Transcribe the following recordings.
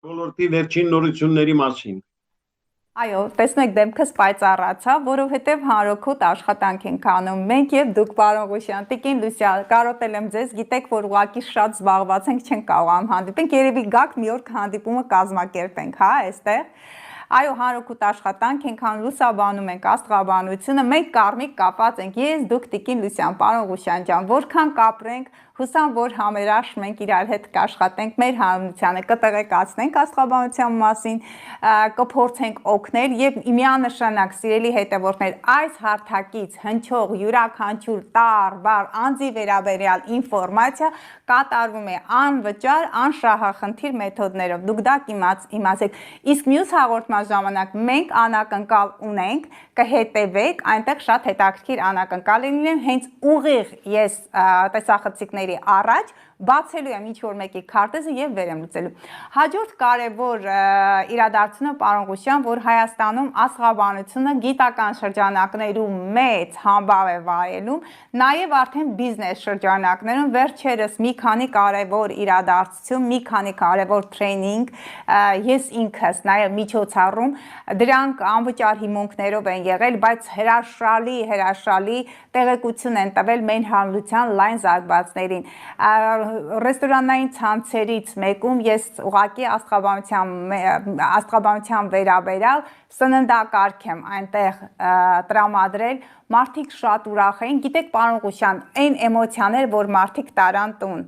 ոլորտի վերջին նորությունների մասին։ Այո, տեսնեք դեմքս պայծառացավ, որովհետև հանրօգուտ աշխատանք ենք անում մենք եւ դուք, պարոն Ղուշյան, Տիկին Լուսիա, կարոտել եմ ձեզ, գիտեք, որ ուղղակի շատ զբաղված ենք, չենք կարողանում հանդիպենք, երևի գաք մի օր հանդիպումը կազմակերպենք, հա, այստեղ։ Այո, հանրօգուտ աշխատանք ենք անում, լուսաբանում ենք աստղաբանությունը, մենք կարմիկ կապած ենք, ես, դուք, Տիկին Լուսյան, պարոն Ղուշյան ջան, որքան կապրենք, հուսամ, որ համերաշխ մենք իրար հետ կաշխատենք, մեր հանրությանը կտեղեկացնենք աստղաբանության մասին, կփորձենք օգնել եւ միանշանակ սիրելի հետևորդներ, այս հարթակից հնչող յուրաքանչյուր տառ, անձի վերաբերյալ ինֆորմացիա կատարվում է անվճար, անշահախնդիր մեթոդներով։ Դուք դա իմացեք։ Իսկ մյուս հաղորդման ժամանակ մենք անակնկալ ունենք, կհետևեք, այնտեղ շատ հետաքրքիր անակնկալներ ունեն, հենց ուղիղ ես տեսախցիկների առաջ բացելու եմ ինչ-որ մեկի քարտեզը եւ վեր եմ լուծելու։ Հաջորդ կարևոր իրադարձությունը, պարոն Ղուշյան, որ Հայաստանում աստղաբանությունը գիտական շրջանակներում մեծ համբավ է վայելում, նաեւ արդեն բիզնես շրջանակներում վերջերս մի քանի կարևոր իրադարձություն, մի քանի կարևոր տրեյնինգ, ես ինքս նաեւ միջոցառում, դրանք անվճար հիմունքներով են եղել, բայց հրաշալի տեղեկություն են տվել մեր հանրության լայն զարգացներին։ Ռեստորանային ցանցերից մեկում ես ուղղակի աստղաբանության վերաբերյալ սննդակարգ եմ այնտեղ տրամադրել, մարդիկ շատ ուրախ էին, գիտեք, պարոն Ղուշյան, այն էմոցիաներ, որ մարդիկ տարան տուն,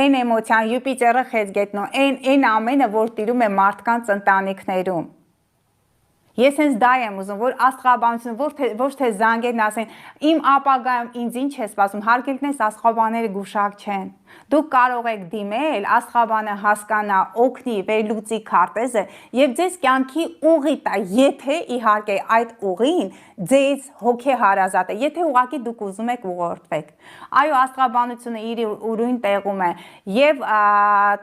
այն էմոցիան Յուպիտերը խեց գետնո, այն ամենը, որ տիրում է մարդկանց ընտանիքներում։ Ես հենց դա եմ ուզում, որ աստղաբանությունը ոչ թե զանգերն ասեն, իմ ապագայում ինձ ինչ է սպասում, հարգելքնես աստղաբանները գուշակ չեն։ Դուք կարող եք դիմել, աստղաբանը հասկանա, օգնի, վերլուծի քարտեզը եւ ձեզ կյանքի ուղի տա, եթե իհարկե այդ ուղին ձեզ հոգեհարազատ է, եթե ուղղակի դուք ուզում եք ուղղորդվեք։ Այո, աստղաբանությունը իր ուրույն տեղում է եւ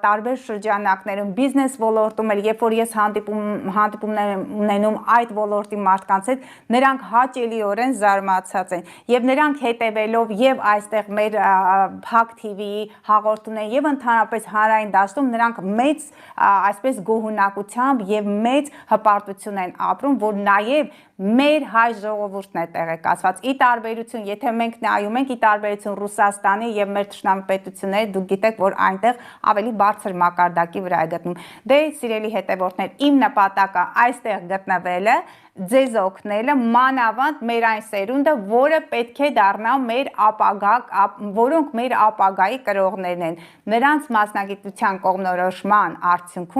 տարբեր շրջանակներում բիզնես ոլորտում էլ, երբ որ ես հանդիպումներ ունենում այդ ոլորտի մարդկանց հետ, նրանք հաճելիորեն զարմացած են եւ նրանք հետեւելով եւ այստեղ մեր Փակ TV-ի հաղորդումներ եւ ընդհանրապես հանրային դաշտում նրանք մեծ այսպես գոհունակությամբ եւ մեծ հպարտություն են ապրում, որ նաեւ մեր հայ ժողովուրդն է տեղեկացված։ Ի տարբերություն, եթե մենք նայում ենք, ի տարբերություն Ռուսաստանի եւ մեր թշնամապետությունների, դուք գիտեք, որ այնտեղ ավելի բարձր մակարդակի վրա է գտնում։ Դե, սիրելի հետևորդներ, իմ նպատակը այստեղ գտնվելը, ձեզ օգնելը, մանավանդ մեր այն սերունդը, որը պետք է դառնա մեր ապագա, որոնք մեր ապագայի կրողներն են։ Նրանց մասնագիտության կողմնորոշման արդյունքում